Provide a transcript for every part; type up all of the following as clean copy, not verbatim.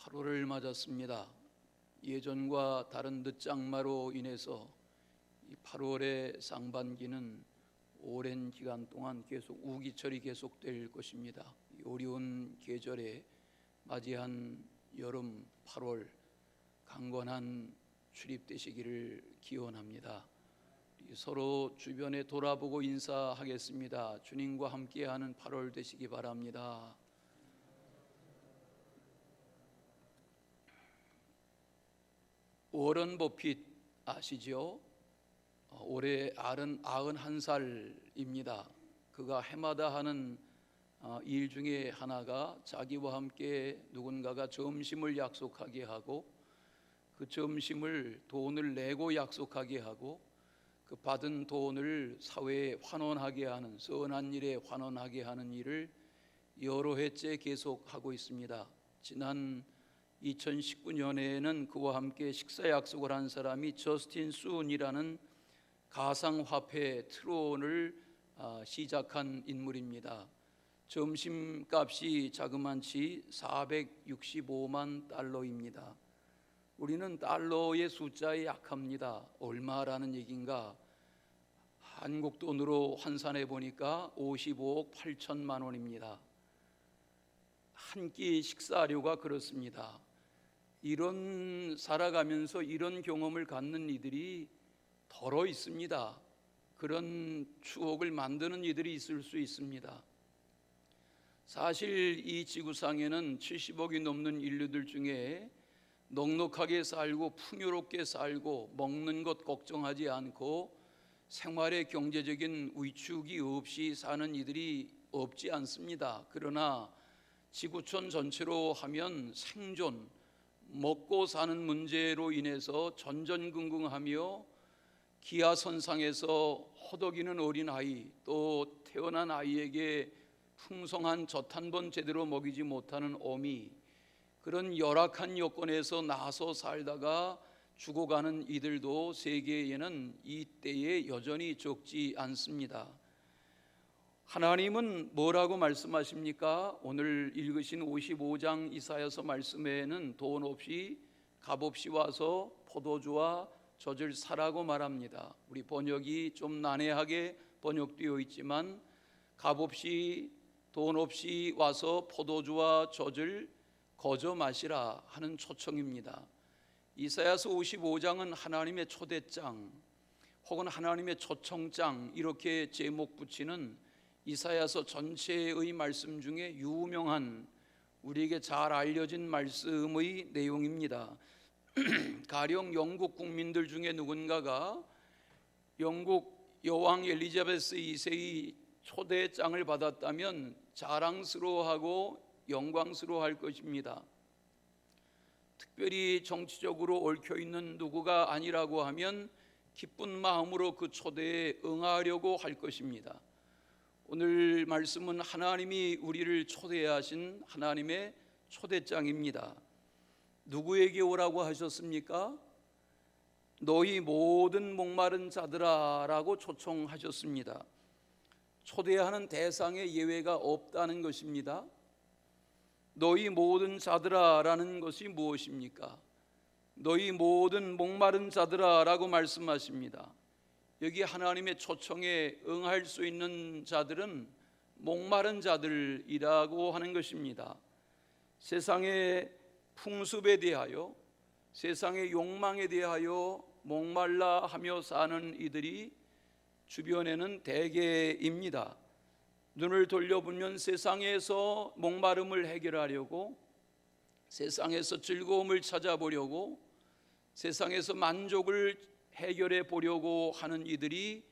8월을 맞았습니다. 예전과 다른 늦장마로 인해서 이 8월의 상반기는 오랜 기간 동안 계속 우기철이 계속될 것입니다. 이 어려운 계절에 맞이한 여름 8월 강건한 출입되시기를 기원합니다. 서로 주변에 돌아보고 인사하겠습니다. 주님과 함께하는 8월 되시기 바랍니다. 워런 버핏 아시죠? 올해 91살입니다. 그가 해마다 하는 일 중에 하나가 자기와 함께 누군가가 점심을 약속하게 하고 그 점심을 돈을 내고 약속하게 하고 그 받은 돈을 사회에 환원하게 하는, 선한 일에 환원하게 하는 일을 여러 해째 계속하고 있습니다. 지난 2019년에는 그와 함께 식사 약속을 한 사람이 저스틴 순이라는 가상화폐 트론을 시작한 인물입니다. 점심값이 자그만치 465만 달러입니다. 우리는 달러의 숫자에 약합니다. 얼마라는 얘기인가? 한국 돈으로 환산해 보니까 55억 8천만 원입니다. 한 끼 식사료가 그렇습니다. 이런 살아가면서 이런 경험을 갖는 이들이 덜어 있습니다. 그런 추억을 만드는 이들이 있을 수 있습니다. 사실 이 지구상에는 70억이 넘는 인류들 중에 넉넉하게 살고 풍요롭게 살고 먹는 것 걱정하지 않고 생활의 경제적인 위축이 없이 사는 이들이 없지 않습니다. 그러나 지구촌 전체로 하면 생존, 먹고 사는 문제로 인해서 전전긍긍하며 기아선상에서 허덕이는 어린아이, 또 태어난 아이에게 풍성한 젖 한 번 제대로 먹이지 못하는 어미, 그런 열악한 여건에서 나서 살다가 죽어가는 이들도 세계에는 이때에 여전히 적지 않습니다. 하나님은 뭐라고 말씀하십니까? 오늘 읽으신 55장 이사야서 말씀에는 돈 없이 값 없이 와서 포도주와 젖을 사라고 말합니다. 우리 번역이 좀 난해하게 번역되어 있지만 값 없이 돈 없이 와서 포도주와 젖을 거저 마시라 하는 초청입니다. 이사야서 55장은 하나님의 초대장 혹은 하나님의 초청장 이렇게 제목 붙이는 이사야서 전체의 말씀 중에 유명한, 우리에게 잘 알려진 말씀의 내용입니다. 가령 영국 국민들 중에 누군가가 영국 여왕 엘리자베스 2세의 초대장을 받았다면 자랑스러워하고 영광스러워할 것입니다. 특별히 정치적으로 얽혀있는 누구가 아니라고 하면 기쁜 마음으로 그 초대에 응하려고 할 것입니다. 오늘 말씀은 하나님이 우리를 초대하신 하나님의 초대장입니다. 누구에게 오라고 하셨습니까? 너희 모든 목마른 자들아 라고 초청하셨습니다. 초대하는 대상에 예외가 없다는 것입니다. 너희 모든 자들아 라는 것이 무엇입니까? 너희 모든 목마른 자들아 라고 말씀하십니다. 여기 하나님의 초청에 응할 수 있는 자들은 목마른 자들이라고 하는 것입니다. 세상의 풍습에 대하여, 세상의 욕망에 대하여 목말라 하며 사는 이들이 주변에는 대개입니다. 눈을 돌려보면 세상에서 목마름을 해결하려고, 세상에서 즐거움을 찾아보려고, 세상에서 만족을 해결해 보려고 하는 이들이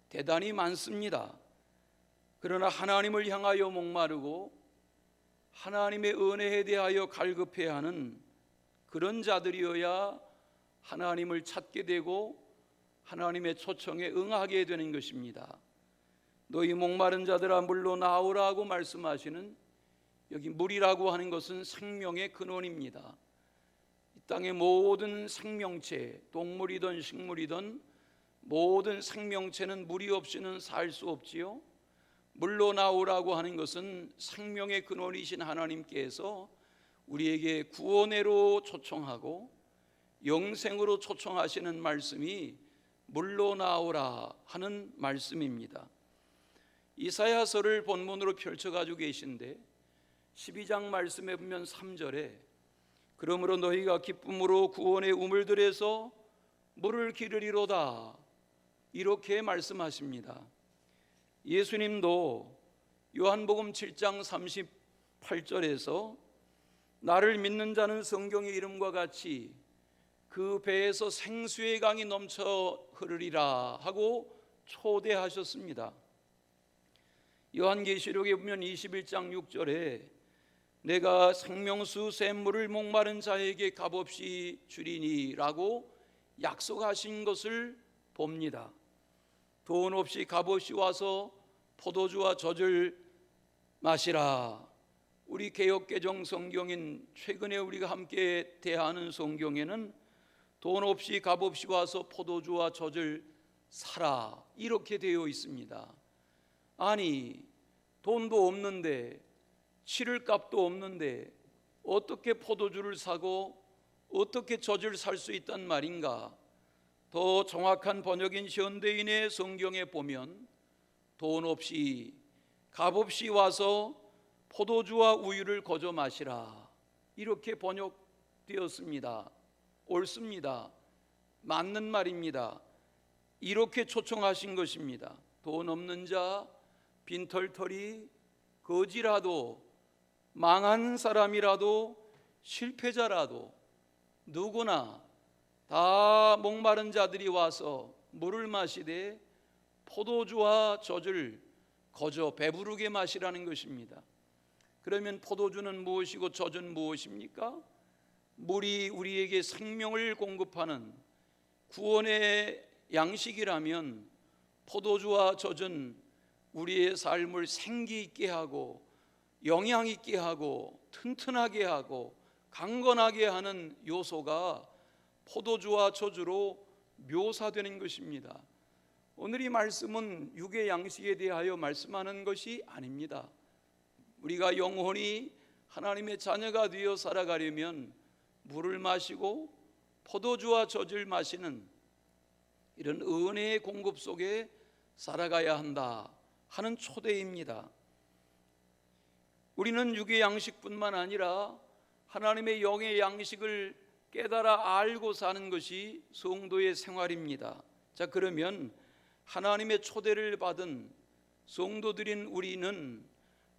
대단히 많습니다. 그러나 하나님을 향하여 목마르고 하나님의 은혜에 대하여 갈급해야 하는 그런 자들이어야 하나님을 찾게 되고 하나님의 초청에 응하게 되는 것입니다. 너희 목마른 자들아 물로 나오라고 말씀하시는, 여기 물이라고 하는 것은 생명의 근원입니다. 이 땅의 모든 생명체, 동물이든 식물이든 모든 생명체는 물이 없이는 살 수 없지요. 물로 나오라고 하는 것은 생명의 근원이신 하나님께서 우리에게 구원회로 초청하고 영생으로 초청하시는 말씀이 물러나오라 하는 말씀입니다. 이사야서를 본문으로 펼쳐가지고 계신데 12장 말씀에 보면 3절에 그러므로 너희가 기쁨으로 구원의 우물들에서 물을 기르리로다 이렇게 말씀하십니다. 예수님도 요한복음 7장 38절에서 나를 믿는 자는 성경의 이름과 같이 그 배에서 생수의 강이 넘쳐 흐르리라 하고 초대하셨습니다. 요한계시록에 보면 21장 6절에 내가 생명수 샘물을 목마른 자에게 값없이 주리니 라고 약속하신 것을 봅니다. 돈 없이 값없이 와서 포도주와 젖을 마시라. 우리 개역개정 성경인 최근에 우리가 함께 대하는 성경에는 돈 없이 값없이 와서 포도주와 젖을 사라 이렇게 되어 있습니다. 아니 돈도 없는데 치를 값도 없는데 어떻게 포도주를 사고 어떻게 젖을 살 수 있단 말인가? 더 정확한 번역인 현대인의 성경에 보면 돈 없이 값없이 와서 포도주와 우유를 거저 마시라 이렇게 번역되었습니다. 옳습니다. 맞는 말입니다. 이렇게 초청하신 것입니다. 돈 없는 자, 빈털터리, 거지라도 망한 사람이라도 실패자라도 누구나 다 목마른 자들이 와서 물을 마시되 포도주와 젖을 거저 배부르게 마시라는 것입니다. 그러면 포도주는 무엇이고 젖은 무엇입니까? 물이 우리에게 생명을 공급하는 구원의 양식이라면 포도주와 젖은 우리의 삶을 생기 있게 하고 영양 있게 하고 튼튼하게 하고 강건하게 하는 요소가 포도주와 젖으로 묘사되는 것입니다. 오늘 이 말씀은 육의 양식에 대하여 말씀하는 것이 아닙니다. 우리가 영원히 하나님의 자녀가 되어 살아가려면 물을 마시고 포도주와 젖을 마시는 이런 은혜의 공급 속에 살아가야 한다 하는 초대입니다. 우리는 육의 양식뿐만 아니라 하나님의 영의 양식을 깨달아 알고 사는 것이 성도의 생활입니다. 자, 그러면 하나님의 초대를 받은 성도들인 우리는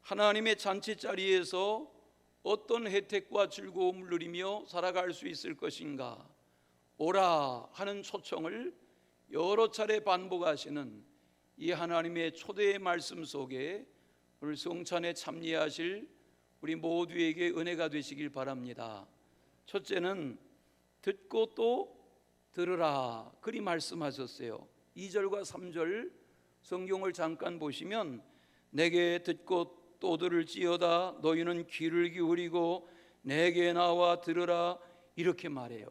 하나님의 잔치자리에서 어떤 혜택과 즐거움을 누리며 살아갈 수 있을 것인가? 오라 하는 초청을 여러 차례 반복하시는 이 하나님의 초대의 말씀 속에 오늘 성찬에 참여하실 우리 모두에게 은혜가 되시길 바랍니다. 첫째는 듣고 또 들으라 그리 말씀하셨어요. 2절과 3절 성경을 잠깐 보시면 내게 듣고 또 들을지어다 너희는 귀를 기울이고 내게 나와 들으라 이렇게 말해요.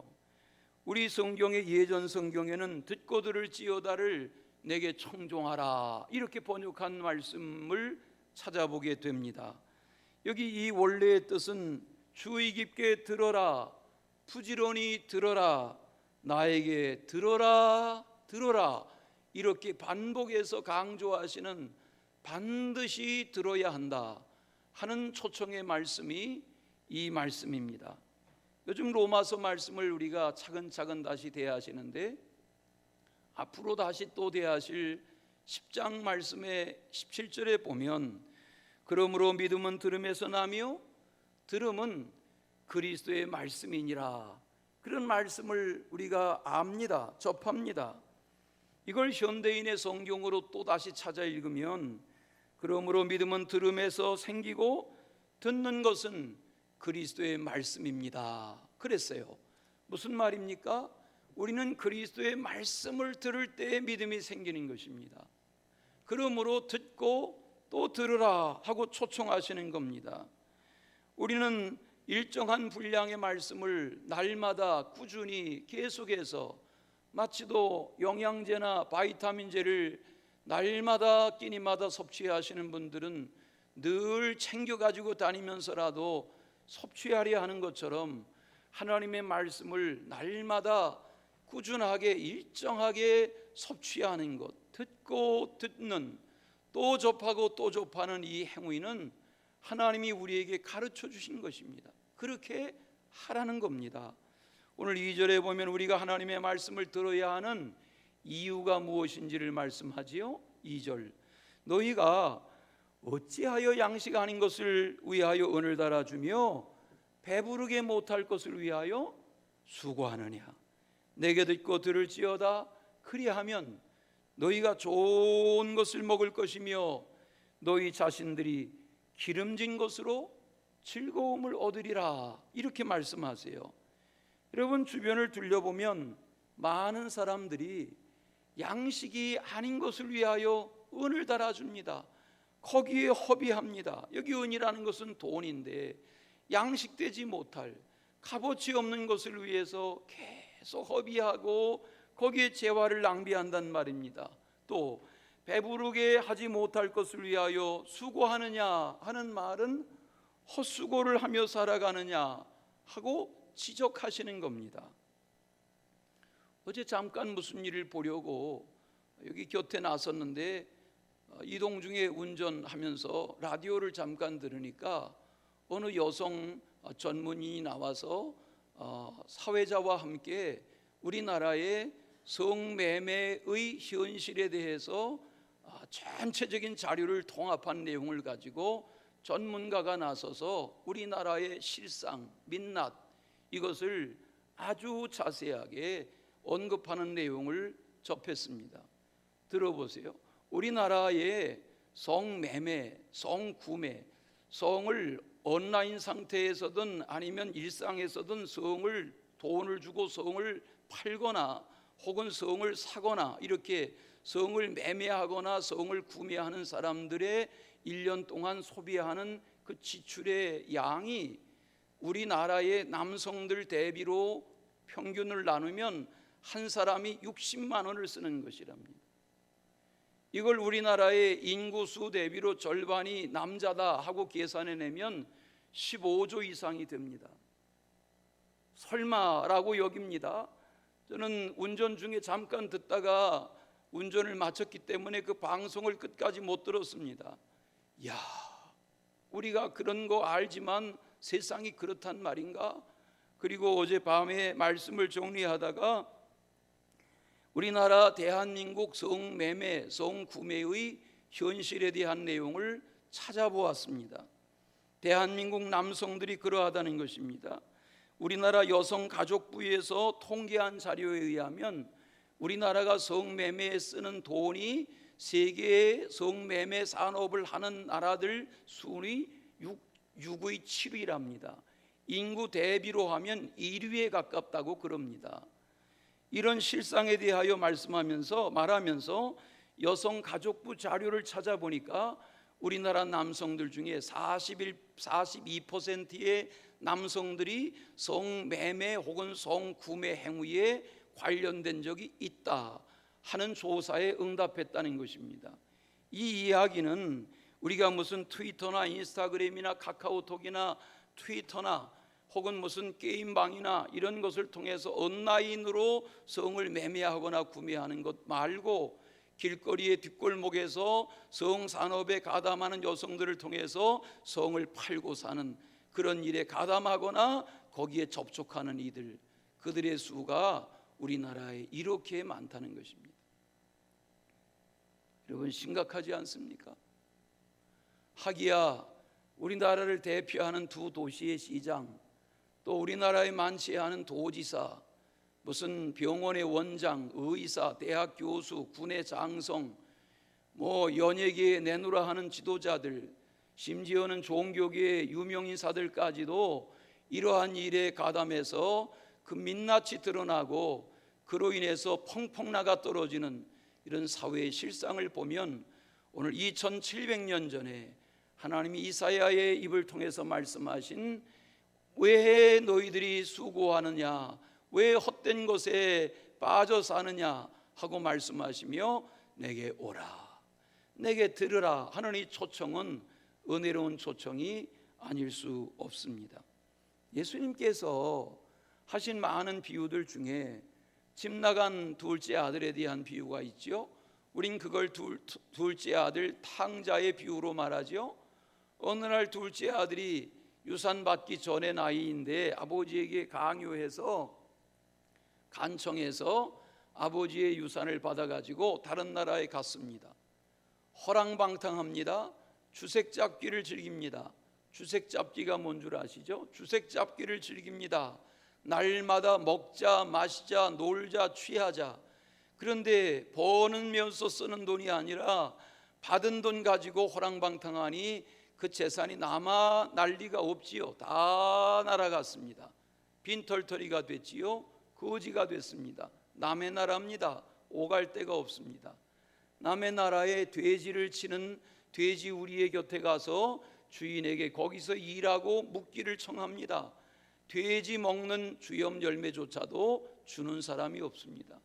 우리 성경의 예전 성경에는 듣고 들을지어다를 내게 청종하라 이렇게 번역한 말씀을 찾아보게 됩니다. 여기 이 원래의 뜻은 주의 깊게 들어라, 부지런히 들어라, 나에게 들어라 들어라 이렇게 반복해서 강조하시는 반드시 들어야 한다 하는 초청의 말씀이 이 말씀입니다. 요즘 로마서 말씀을 우리가 차근차근 다시 대하시는데 앞으로 다시 또 대하실 10장 말씀의 17절에 보면 그러므로 믿음은 들음에서 나며 들음은 그리스도의 말씀이니라 그런 말씀을 우리가 압니다. 접합니다. 이걸 현대인의 성경으로 또 다시 찾아 읽으면 그러므로 믿음은 들음에서 생기고 듣는 것은 그리스도의 말씀입니다 그랬어요. 무슨 말입니까? 우리는 그리스도의 말씀을 들을 때에 믿음이 생기는 것입니다. 그러므로 듣고 또 들으라 하고 초청하시는 겁니다. 우리는 일정한 분량의 말씀을 날마다 꾸준히 계속해서 마치도 영양제나 바이타민제를 날마다 끼니마다 섭취하시는 분들은 늘 챙겨가지고 다니면서라도 섭취하려 하는 것처럼 하나님의 말씀을 날마다 꾸준하게 일정하게 섭취하는 것, 듣고 듣는, 또 접하고 또 접하는 이 행위는 하나님이 우리에게 가르쳐 주신 것입니다. 그렇게 하라는 겁니다. 오늘 2절에 보면 우리가 하나님의 말씀을 들어야 하는 이유가 무엇인지를 말씀하지요. 2절, 너희가 어찌하여 양식 아닌 것을 위하여 은을 달아주며 배부르게 못할 것을 위하여 수고하느냐. 내게 듣고 들을지어다. 그리하면 너희가 좋은 것을 먹을 것이며 너희 자신들이 기름진 것으로 즐거움을 얻으리라. 이렇게 말씀하세요. 여러분, 주변을 둘러보면 많은 사람들이 양식이 아닌 것을 위하여 은을 달아줍니다. 거기에 허비합니다. 여기 은이라는 것은 돈인데 양식되지 못할 값어치 없는 것을 위해서 계속 허비하고 거기에 재화를 낭비한단 말입니다. 또 배부르게 하지 못할 것을 위하여 수고하느냐 하는 말은 헛수고를 하며 살아가느냐 하고 지적하시는 겁니다. 어제 잠깐 무슨 일을 보려고 여기 곁에 나섰는데 이동 중에 운전하면서 라디오를 잠깐 들으니까 어느 여성 전문인이 나와서 사회자와 함께 우리나라의 성매매의 현실에 대해서 전체적인 자료를 통합한 내용을 가지고 전문가가 나서서 우리나라의 실상, 민낯 이것을 아주 자세하게 언급하는 내용을 접했습니다. 들어보세요. 우리나라의 성매매, 성구매, 성을 온라인 상태에서든 아니면 일상에서든 성을 돈을 주고 성을 팔거나 혹은 성을 사거나 이렇게 성을 매매하거나 성을 구매하는 사람들의 1년 동안 소비하는 그 지출의 양이 우리나라의 남성들 대비로 평균을 나누면 한 사람이 60만 원을 쓰는 것이랍니다. 이걸 우리나라의 인구수 대비로 절반이 남자다 하고 계산해내면 15조 이상이 됩니다. 설마라고 여깁니다. 저는 운전 중에 잠깐 듣다가 운전을 마쳤기 때문에 그 방송을 끝까지 못 들었습니다. 야, 우리가 그런 거 알지만 세상이 그렇단 말인가? 그리고 어젯밤에 말씀을 정리하다가 우리나라 대한민국 성매매, 성구매의 현실에 대한 내용을 찾아보았습니다. 대한민국 남성들이 그러하다는 것입니다. 우리나라 여성가족부에서 통계한 자료에 의하면 우리나라가 성매매에 쓰는 돈이 세계의 성매매 산업을 하는 나라들 순위 6의 7위랍니다. 인구 대비로 하면 1위에 가깝다고 그럽니다. 이런 실상에 대하여 말하면서 여성가족부 자료를 찾아보니까 우리나라 남성들 중에 42%의 남성들이 성매매 혹은 성구매 행위에 관련된 적이 있다 하는 조사에 응답했다는 것입니다. 이 이야기는 우리가 무슨 트위터나 인스타그램이나 카카오톡이나 트위터나 혹은 무슨 게임방이나 이런 것을 통해서 온라인으로 성을 매매하거나 구매하는 것 말고 길거리의 뒷골목에서 성산업에 가담하는 여성들을 통해서 성을 팔고 사는 그런 일에 가담하거나 거기에 접촉하는 이들, 그들의 수가 우리나라에 이렇게 많다는 것입니다. 여러분, 심각하지 않습니까? 하기야 우리나라를 대표하는 두 도시의 시장, 또 우리나라에 만취하는 도지사, 무슨 병원의 원장, 의사, 대학 교수, 군의 장성, 연예계에 내놓으라 하는 지도자들, 심지어는 종교계의 유명인사들까지도 이러한 일에 가담해서 그 민낯이 드러나고 그로 인해서 펑펑 나가 떨어지는 이런 사회의 실상을 보면 오늘 2700년 전에 하나님이 이사야의 입을 통해서 말씀하신 왜 너희들이 수고하느냐, 왜 헛된 것에 빠져 사느냐 하고 말씀하시며 내게 오라, 내게 들으라 하는 이 초청은 은혜로운 초청이 아닐 수 없습니다. 예수님께서 하신 많은 비유들 중에 집 나간 둘째 아들에 대한 비유가 있죠. 우린 그걸 둘째 아들 탕자의 비유로 말하죠. 어느 날 둘째 아들이 유산 받기 전의 나이인데 아버지에게 강요해서 간청해서 아버지의 유산을 받아가지고 다른 나라에 갔습니다. 허랑방탕합니다. 주색잡기를 즐깁니다. 주색잡기가 뭔 줄 아시죠? 주색잡기를 즐깁니다. 날마다 먹자 마시자 놀자 취하자. 그런데 버는면서 쓰는 돈이 아니라 받은 돈 가지고 허랑방탕하니 그 재산이 남아 난리가 없지요. 다 날아갔습니다. 빈털터리가 됐지요. 거지가 됐습니다. 남의 나라입니다. 오갈 데가 없습니다. 남의 나라에 돼지를 치는 돼지 우리의 곁에 가서 주인에게 거기서 일하고 묵기를 청합니다. 돼지 먹는 주염 열매조차도 주는 사람이 없습니다.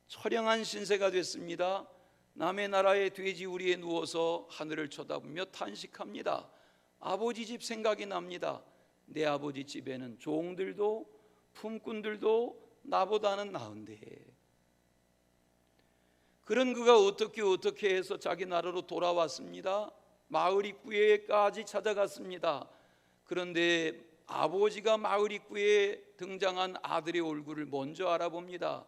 처량한 신세가 됐습니다. 남의 나라의 돼지 우리에 누워서 하늘을 쳐다보며 탄식합니다. 아버지 집 생각이 납니다. 내 아버지 집에는 종들도 품꾼들도 나보다는 나은데. 그런 그가 어떻게 해서 자기 나라로 돌아왔습니다. 마을 입구에까지 찾아갔습니다. 그런데 아버지가 마을 입구에 등장한 아들의 얼굴을 먼저 알아봅니다.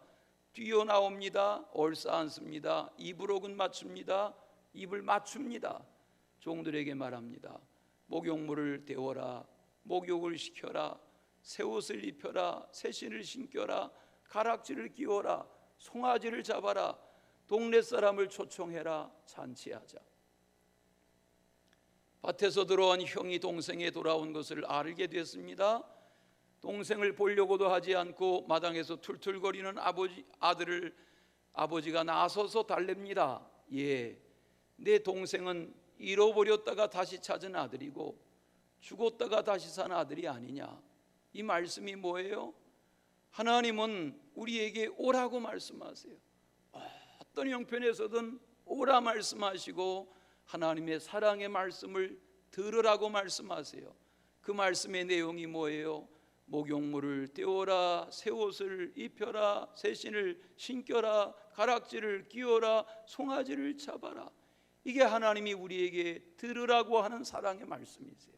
뛰어나옵니다. 얼싸안습니다. 입으로군 맞춥니다. 입을 맞춥니다. 종들에게 말합니다. 목욕물을 데워라. 목욕을 시켜라. 새 옷을 입혀라. 새 신을 신겨라. 가락지를 끼워라. 송아지를 잡아라. 동네 사람을 초청해라. 잔치하자. 밭에서 들어온 형이 동생에 돌아온 것을 알게 됐습니다. 동생을 보려고도 하지 않고 마당에서 툴툴거리는 아들을 아버지가 나서서 달랩니다. 예, 내 동생은 잃어버렸다가 다시 찾은 아들이고 죽었다가 다시 산 아들이 아니냐. 이 말씀이 뭐예요? 하나님은 우리에게 오라고 말씀하세요. 어떤 형편에서든 오라 말씀하시고 하나님의 사랑의 말씀을 들으라고 말씀하세요. 그 말씀의 내용이 뭐예요? 목욕물을 떼어라. 새 옷을 입혀라. 새 신을 신겨라. 가락지를 끼워라. 송아지를 잡아라. 이게 하나님이 우리에게 들으라고 하는 사랑의 말씀이세요.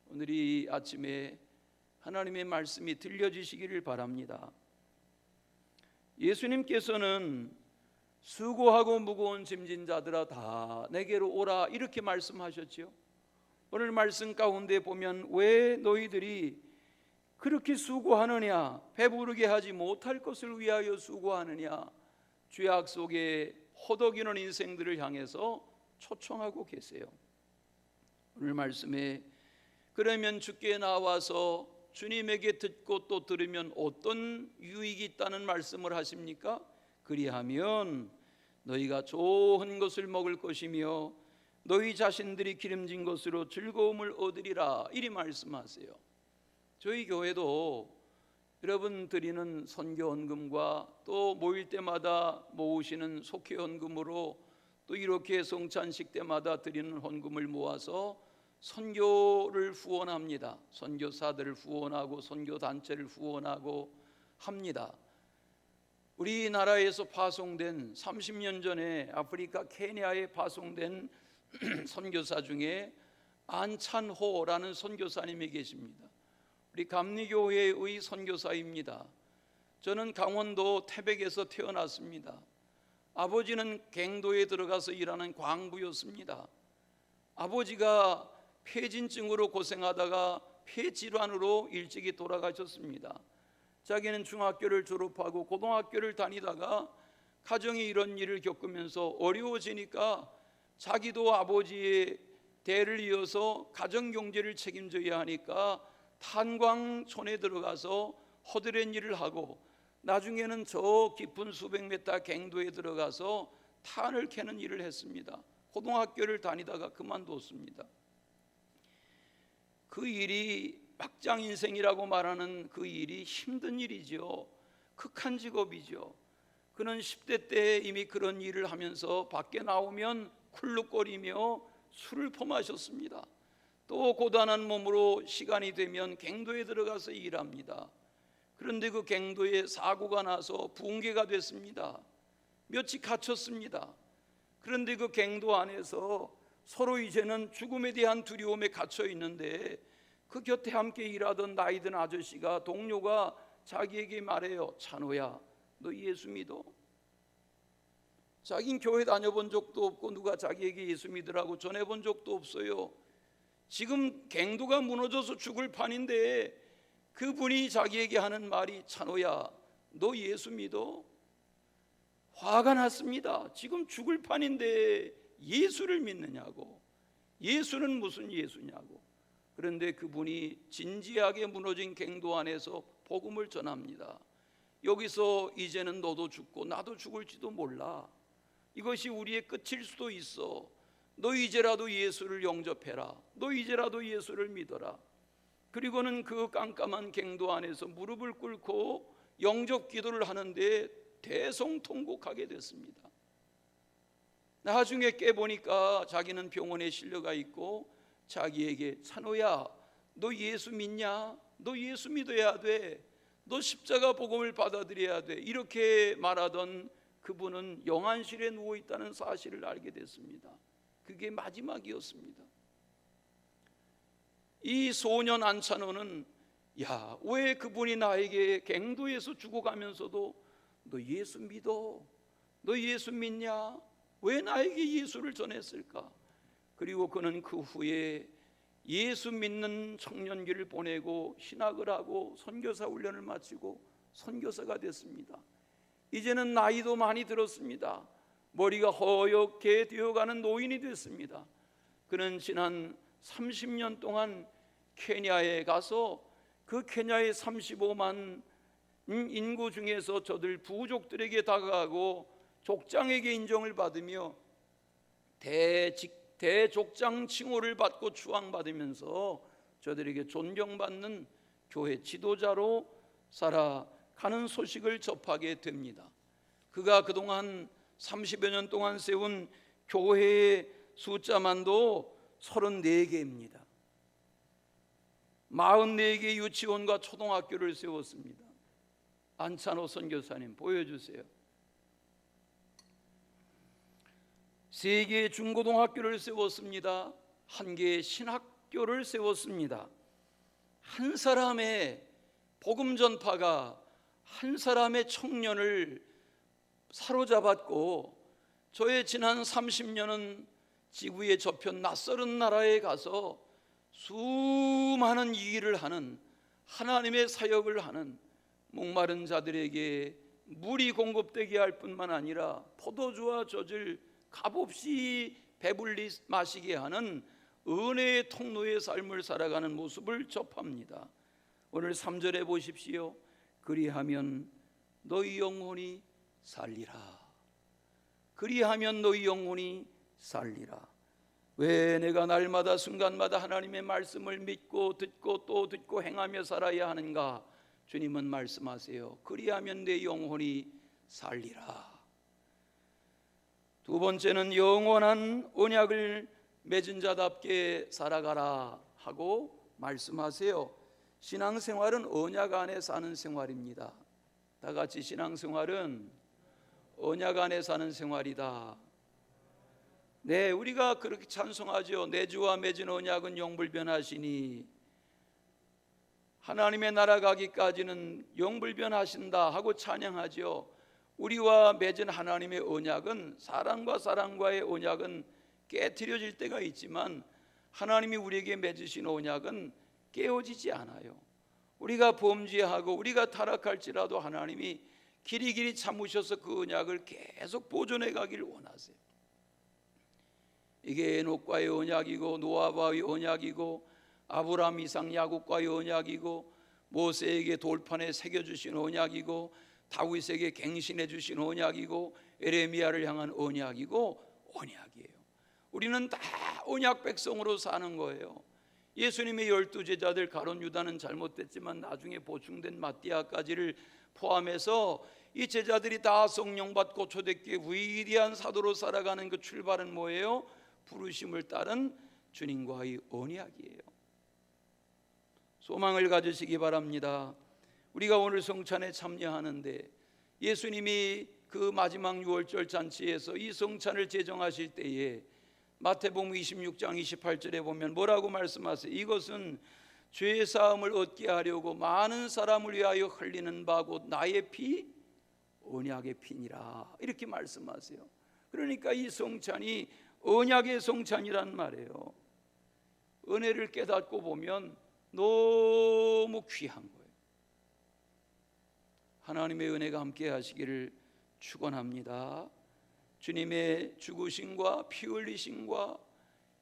오늘 이 아침에 하나님의 말씀이 들려주시기를 바랍니다. 예수님께서는 수고하고 무거운 짐진 자들아 다 내게로 오라 이렇게 말씀하셨죠. 오늘 말씀 가운데 보면 왜 너희들이 그렇게 수고하느냐, 배부르게 하지 못할 것을 위하여 수고하느냐, 죄악 속에 허덕이는 인생들을 향해서 초청하고 계세요. 오늘 말씀에 그러면 주께 나와서 주님에게 듣고 또 들으면 어떤 유익이 있다는 말씀을 하십니까? 그리하면 너희가 좋은 것을 먹을 것이며 너희 자신들이 기름진 것으로 즐거움을 얻으리라 이리 말씀하세요. 저희 교회도 여러분 드리는 선교헌금과 또 모일 때마다 모으시는 속회헌금으로 또 이렇게 성찬식 때마다 드리는 헌금을 모아서 선교를 후원합니다. 선교사들을 후원하고 선교단체를 후원하고 합니다. 우리나라에서 파송된 30년 전에 아프리카 케냐에 파송된 선교사 중에 안찬호라는 선교사님이 계십니다. 우리 감리교회의 선교사입니다. 저는 강원도 태백에서 태어났습니다. 아버지는 갱도에 들어가서 일하는 광부였습니다. 아버지가 폐진증으로 고생하다가 폐질환으로 일찍이 돌아가셨습니다. 자기는 중학교를 졸업하고 고등학교를 다니다가 가정이 이런 일을 겪으면서 어려워지니까 자기도 아버지의 대를 이어서 가정경제를 책임져야 하니까 탄광촌에 들어가서 허드렛 일을 하고 나중에는 저 깊은 수백 미터 갱도에 들어가서 탄을 캐는 일을 했습니다. 고등학교를 다니다가 그만뒀습니다. 그 일이 막장 인생이라고 말하는 그 일이 힘든 일이죠. 극한 직업이죠. 그는 10대 때 이미 그런 일을 하면서 밖에 나오면 쿨룩거리며 술을 퍼마셨습니다. 또 고단한 몸으로 시간이 되면 갱도에 들어가서 일합니다. 그런데 그 갱도에 사고가 나서 붕괴가 됐습니다. 며칠 갇혔습니다. 그런데 그 갱도 안에서 서로 이제는 죽음에 대한 두려움에 갇혀 있는데 그 곁에 함께 일하던 나이 든 아저씨가, 동료가 자기에게 말해요. 찬호야, 너 예수 믿어? 자긴 교회 다녀본 적도 없고 누가 자기에게 예수 믿으라고 전해본 적도 없어요. 지금 갱도가 무너져서 죽을 판인데 그분이 자기에게 하는 말이, 찬호야, 너 예수 믿어? 화가 났습니다. 지금 죽을 판인데 예수를 믿느냐고. 예수는 무슨 예수냐고. 그런데 그분이 진지하게 무너진 갱도 안에서 복음을 전합니다. 여기서 이제는 너도 죽고 나도 죽을지도 몰라. 이것이 우리의 끝일 수도 있어. 너 이제라도 예수를 영접해라. 너 이제라도 예수를 믿어라. 그리고는 그 깜깜한 갱도 안에서 무릎을 꿇고 영접 기도를 하는데 대성통곡하게 됐습니다. 나중에 깨보니까 자기는 병원에 실려가 있고 자기에게, 찬호야, 너 예수 믿냐? 너 예수 믿어야 돼. 너 십자가 복음을 받아들여야 돼. 이렇게 말하던 그분은 영안실에 누워 있다는 사실을 알게 됐습니다. 그게 마지막이었습니다. 이 소년 안찬호는, 야, 왜 그분이 나에게 갱도에서 죽어가면서도 너 예수 믿어? 너 예수 믿냐? 왜 나에게 예수를 전했을까? 그리고 그는 그 후에 예수 믿는 청년기를 보내고 신학을 하고 선교사 훈련을 마치고 선교사가 됐습니다. 이제는 나이도 많이 들었습니다. 머리가 허옇게 되어가는 노인이 됐습니다. 그는 지난 30년 동안 케냐에 가서 그 케냐의 35만 인구 중에서 저들 부족들에게 다가가고 족장에게 인정을 받으며 대족장 칭호를 받고 추앙받으면서 저들에게 존경받는 교회 지도자로 살아가는 소식을 접하게 됩니다. 그가 그동안 30여 년 동안 세운 교회의 숫자만도 34개입니다. 44개 유치원과 초등학교를 세웠습니다. 안찬호 선교사님 보여주세요. 3개의 중고등학교를 세웠습니다. 1개의 신학교를 세웠습니다. 한 사람의 복음 전파가 한 사람의 청년을 사로잡았고, 저의 지난 30년은 지구의 저편 낯설은 나라에 가서 수많은 일을 하는, 하나님의 사역을 하는, 목마른 자들에게 물이 공급되게 할 뿐만 아니라 포도주와 젖을 값없이 배불리 마시게 하는 은혜의 통로의 삶을 살아가는 모습을 접합니다. 오늘 3절에 보십시오. 그리하면 너희 영혼이 살리라. 그리하면 너희 영혼이 살리라. 왜 내가 날마다 순간마다 하나님의 말씀을 믿고 듣고 또 듣고 행하며 살아야 하는가? 주님은 말씀하세요. 그리하면 내 영혼이 살리라. 두 번째는 영원한 언약을 맺은 자답게 살아가라 하고 말씀하세요. 신앙생활은 언약 안에 사는 생활입니다. 다 같이 신앙생활은 언약 안에 사는 생활이다. 네, 우리가 그렇게 찬송하죠. 내 주와 맺은 언약은 영불변하시니, 하나님의 나라 가기까지는 영불변하신다 하고 찬양하죠. 우리와 맺은 하나님의 언약은, 사람과 사람과의 언약은 깨트려질 때가 있지만 하나님이 우리에게 맺으신 언약은 깨어지지 않아요. 우리가 범죄하고 우리가 타락할지라도 하나님이 길이길이 참으셔서 그 언약을 계속 보존해 가기를 원하세요. 이게 에녹과의 언약이고 노아와의 언약이고 아브라함, 이삭, 야곱과의 언약이고 모세에게 돌판에 새겨주신 언약이고 다윗에게 갱신해 주신 언약이고 에레미야를 향한 언약이고 언약이에요. 우리는 다 언약 백성으로 사는 거예요. 예수님의 12제자들 가룟 유다는 잘못됐지만 나중에 보충된 마띠아까지를 포함해서 이 제자들이 다 성령 받고 초대교회 위대한 사도로 살아가는 그 출발은 뭐예요? 부르심을 따른 주님과의 언약이에요. 소망을 가지시기 바랍니다. 우리가 오늘 성찬에 참여하는데 예수님이 그 마지막 유월절 잔치에서 이 성찬을 제정하실 때에 마태복음 26장 28절에 보면 뭐라고 말씀하세요? 이것은 죄 사함을 얻게 하려고 많은 사람을 위하여 흘리는 바고 나의 피 언약의 피니라, 이렇게 말씀하세요. 그러니까 이 성찬이 언약의 성찬이란 말이에요. 은혜를 깨닫고 보면 너무 귀한 거예요. 하나님의 은혜가 함께 하시기를 축원합니다. 주님의 죽으심과 피 흘리심과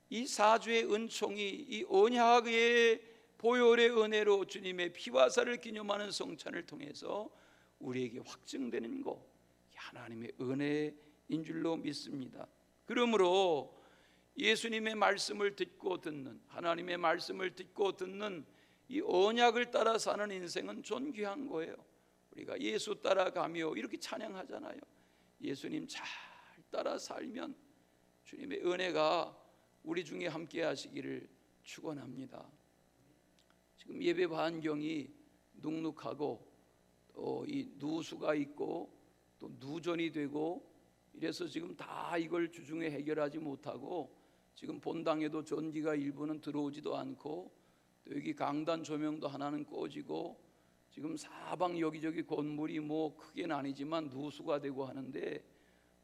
이 사주의 은총이 이 언약의 보혈의 은혜로 주님의 피와 살을 기념하는 성찬을 통해서 우리에게 확증되는 것, 하나님의 은혜인 줄로 믿습니다. 그러므로 예수님의 말씀을 듣고 듣는, 하나님의 말씀을 듣고 듣는 이 언약을 따라 사는 인생은 존귀한 거예요. 우리가 예수 따라가며 이렇게 찬양하잖아요. 예수님 잘 따라 살면 주님의 은혜가 우리 중에 함께 하시기를 축원합니다. 지금 예배 반경이 눅눅하고 또 이 누수가 있고 또 누전이 되고 이래서 지금 다 이걸 주중에 해결하지 못하고 지금 본당에도 전기가 일부는 들어오지도 않고 또 여기 강단 조명도 하나는 꺼지고 지금 사방 여기저기 건물이 뭐 크게는 아니지만 누수가 되고 하는데,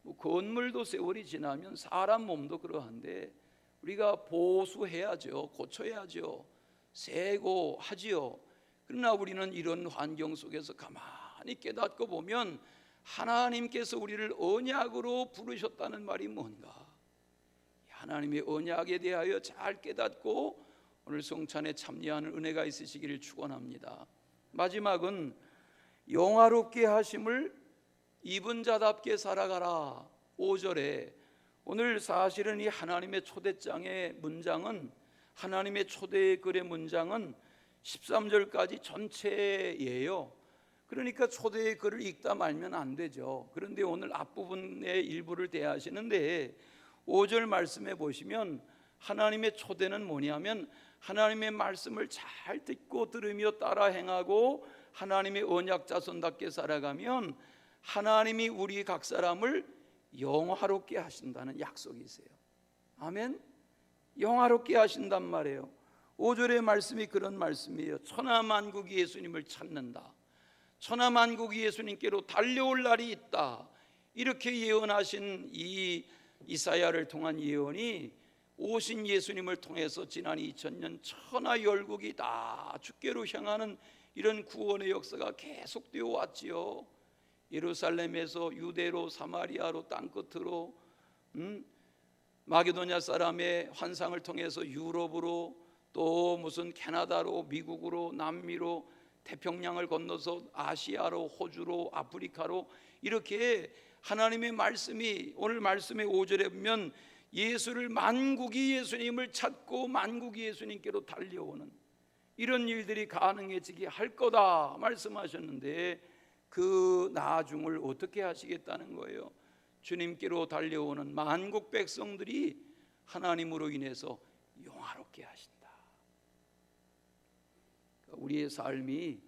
뭐 건물도 세월이 지나면 사람 몸도 그러한데 우리가 보수해야죠. 고쳐야죠. 새고 하지요. 그러나 우리는 이런 환경 속에서 가만히 깨닫고 보면 하나님께서 우리를 언약으로 부르셨다는 말이 뭔가, 하나님의 언약에 대하여 잘 깨닫고 오늘 성찬에 참여하는 은혜가 있으시기를 축원합니다. 마지막은 영화롭게 하심을 입은 자답게 살아가라. 5절에 오늘 사실은 이 하나님의 초대장의 문장은, 하나님의 초대의 글의 문장은 13절까지 전체예요. 그러니까 초대의 글을 읽다 말면 안 되죠. 그런데 오늘 앞부분의 일부를 대하시는데 5절 말씀에 보시면 하나님의 초대는 뭐냐면 하나님의 말씀을 잘 듣고 들으며 따라 행하고 하나님의 언약 자손답게 살아가면 하나님이 우리 각 사람을 영화롭게 하신다는 약속이세요. 아멘. 영화롭게 하신단 말이에요. 5절의 말씀이 그런 말씀이에요. 천하만국이 예수님을 찾는다. 천하만국이 예수님께로 달려올 날이 있다. 이렇게 예언하신 이 이사야를 통한 예언이 오신 예수님을 통해서 지난 2000년 천하열국이 다 주께로 향하는 이런 구원의 역사가 계속되어 왔지요. 예루살렘에서 유대로 사마리아로 땅끝으로 마게도냐 사람의 환상을 통해서 유럽으로 또 무슨 캐나다로 미국으로 남미로 태평양을 건너서 아시아로 호주로 아프리카로 이렇게 하나님의 말씀이 오늘 말씀의 5절에 보면 예수를 만국이 예수님을 찾고 만국이 예수님께로 달려오는 이런 일들이 가능해지게 할 거다 말씀하셨는데 그 나중을 어떻게 하시겠다는 거예요? 주님께로 달려오는 만국 백성들이 하나님으로 인해서 영화롭게 하신다. 우리의 삶이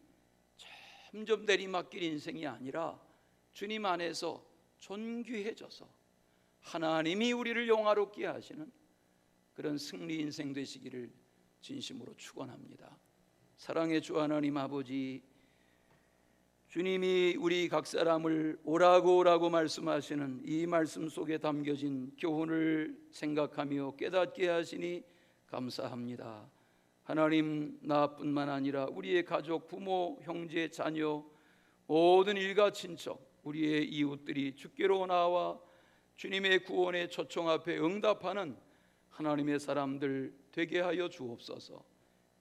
점점 내리막길 인생이 아니라 주님 안에서 존귀해져서 하나님이 우리를 영화롭게 하시는 그런 승리 인생 되시기를 진심으로 축원합니다. 사랑의 주 하나님 아버지, 주님이 우리 각 사람을 오라고 말씀하시는 이 말씀 속에 담겨진 교훈을 생각하며 깨닫게 하시니 감사합니다. 하나님, 나뿐만 아니라 우리의 가족, 부모, 형제, 자녀, 모든 일가 친척, 우리의 이웃들이 주께로 나와 주님의 구원의 초청 앞에 응답하는 하나님의 사람들 되게 하여 주옵소서.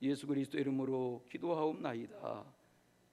예수 그리스도 이름으로 기도하옵나이다.